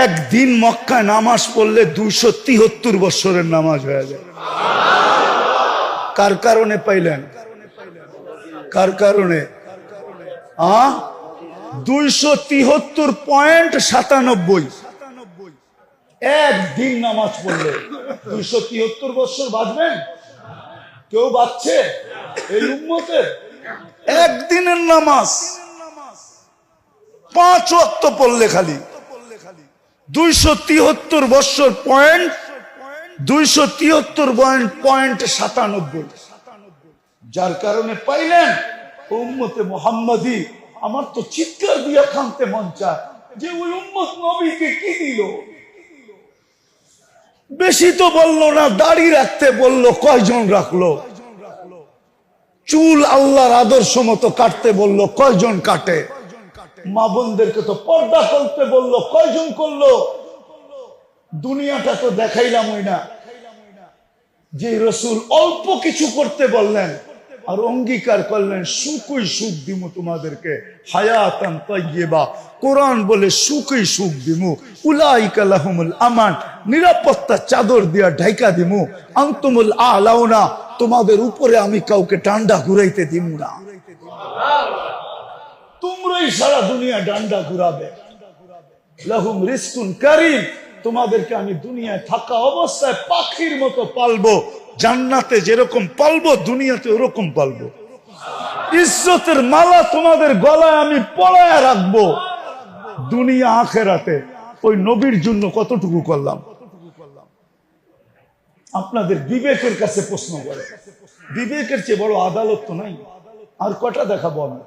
একদিন মক্কায় নামাজ পড়লে 273 বছরের নামাজ হয়ে যায়। কার কারণে পাইলেন? কার কারণে? 273.97 একদিন নামাজ পড়লে 273 বছর বাঁচবেন? কেউ বাঁচছে এই উম্মতে? একদিনের নামাজ 5 ওয়াক্ত পড়লে খালি 273 বছর পয়েন্ট 273.97। যার কারণে পাইলেন উম্মতে মুহাম্মাদি। আমার তো চিৎকার দিয়া কাঁদতে মন চায় যে ওই উম্মত নবীকে কি দিল। বেশি তো বললো না, দাড়ি রাখতে বললো, কয়জন রাখলো? চুল আল্লাহর আদর্শ মতো কাটতে বললো, কয়জন কাটে? মা বোনদেরকে তো পর্দা করতে বললো, কয়জন করলো? দুনিয়াটা তো দেখাইলাম ওই না যে রসুল অল্প কিছু করতে বললেন আর অঙ্গীকার করলেন সুখই সুখ দিমু তোমাদেরকে, হায়াতান তাইয়্যিবা। কোরআন বলে সুখই সুখ দিমু, উলাইকা লাহুমুল আমান, নিরাপত্তা চাদর দিয়া ঢাইকা দিমু, আনতুমুল আলাউনা, তোমাদের উপরে আমি কাউকে ডান্ডা ঘুরাইতে দিমু না। তোমরাই সারা দুনিয়া ডান্ডা ঘুরাবে। লাহুম রিজকুন কারীম, তোমাদেরকে আমি দুনিয়ায় থাকা অবস্থায় পাখির মতো পালবো। জান্নাতে যেরকম পালবো দুনিয়াতে ওরকম পালবো। ইজ্জতের মালা তোমাদের গলায় আমি পরায় রাখবো দুনিয়া আখেরাতে। ওই নবীর জন্য কতটুকু করলাম? আপনাদের বিবেকের কাছে প্রশ্ন করে, বিবেকের চেয়ে বড় আদালত তো নাই। আর কটা দেখাবো আমি?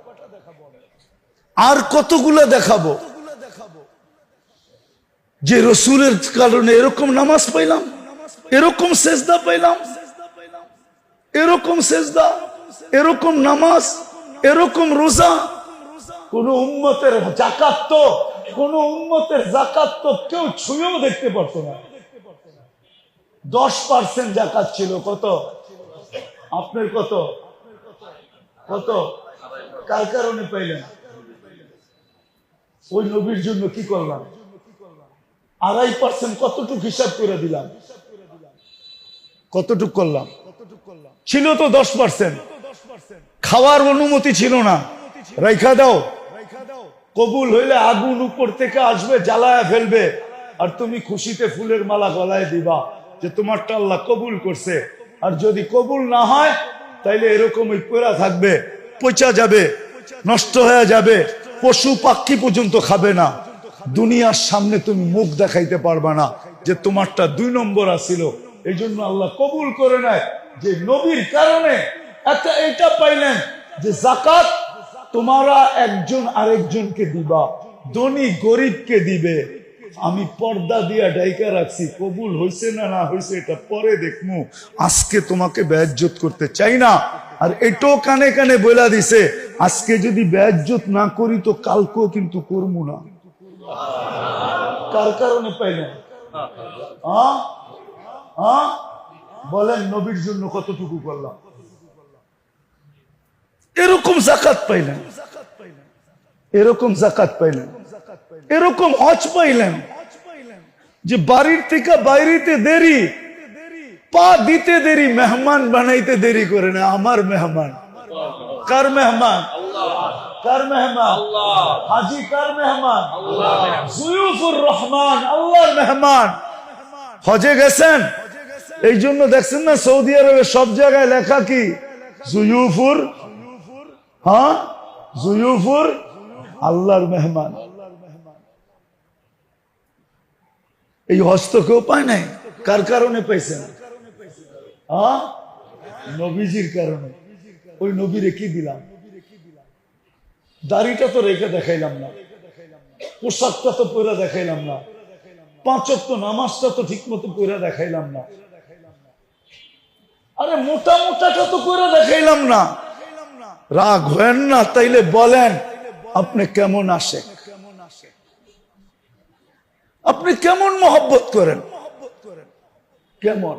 আর কতগুলো দেখাবো যে রসুলের কারণে এরকম নামাজ পাইলাম, এরকম সেজদা পাইলাম, এরকম সেজদা, এরকম নামাজ, এরকম রোজা। কোন উম্মতের যাকাত তো, কোন উম্মতের যাকাত তো কেউ ছুঁয়েও দেখতে পারতো না। 10% যাকাত ছিল। কত? আপনার কত? কত? কার কারণে পাইলেন? ওই নবীর জন্য কি করলাম? 2.5% কতটুক হিসাব করে দিলাম? কতটুক করলাম? ছিল তো 10%। খাওয়ার অনুমতি ছিল না, রাইখা দাও। কবুল হইলে আগুন উপর থেকে আসবে, জ্বালায়া ফেলবে, আর তুমি খুশিতে ফুলের মালা গলায় দিবা যে তোমারটা আল্লাহ কবুল করছে। আর যদি কবুল না হয় তাইলে এরকমই পড়া থাকবে, পচা যাবে, নষ্ট হয়ে যাবে, পশু পাখি পর্যন্ত খাবে না। দুনিয়ার সামনে তুমি মুখ দেখাইতে পারবা না যে তোমারটা 2 নম্বর আসিল। এই জন্য আল্লাহ কবুল করে নেয় যে নবীর কারণে এটা পাইলেন যে যাকাত তোমারা একজন আরেকজনকে দিবা, ধনী গরিবকে দিবে। আমি পর্দা দিয়া ডাইকা রাখছি, কবুল হইছে না না হইছে এটা পরে দেখমু, আজকে তোমাকে বেইজ্জত করতে চাই না। আর এটাও কানে কানে বইলা দিছে, আজকে যদি বেইজ্জত না করি তো কালকেও কিন্তু করবো না। কার কারণে পাইলেন? বলেন নবীর জন্য কতটুকু করলাম? এরকম যাকাত পাইলেন, এরকম যাকাত পাইলেন, এরকম হজ পাইলেন যে বাড়ির থেকে বাইরেতে দেরি, পা দিতে দেরি, মেহমান বানাইতে দেরি করে না। আমার মেহমান। কার মেহমান? কার মেহমান? হাজি কার মেহমান? জুয়ুফুর রহমান, আল্লাহর মেহমান। হজে গেছেন, এই জন্য দেখছেন না সৌদি আরবে সব জায়গায় লেখা কি? জুয়ুফুর, জুয়ুফুর আল্লাহর মেহমান। এই হজ তো কেউ পায় নাই। কার কারণে পাইছেন? নবীজির কারণে। ওই নবীরে কি দিলাম? দাড়িটা তো রেখে দেখাইলাম না, পোশাকটা তো পরে দেখাইলাম না, 5 ওয়াক্ত নামাজটা তো ঠিক মতো পরে দেখাইলাম না, আরে মোটা মোটাটা তো করে দেখাইলাম না। রাগ হেন না, তাইলে বলেন আপনি কেমন আসে, আপনি কেমন মহব্বত করেন, কেমন?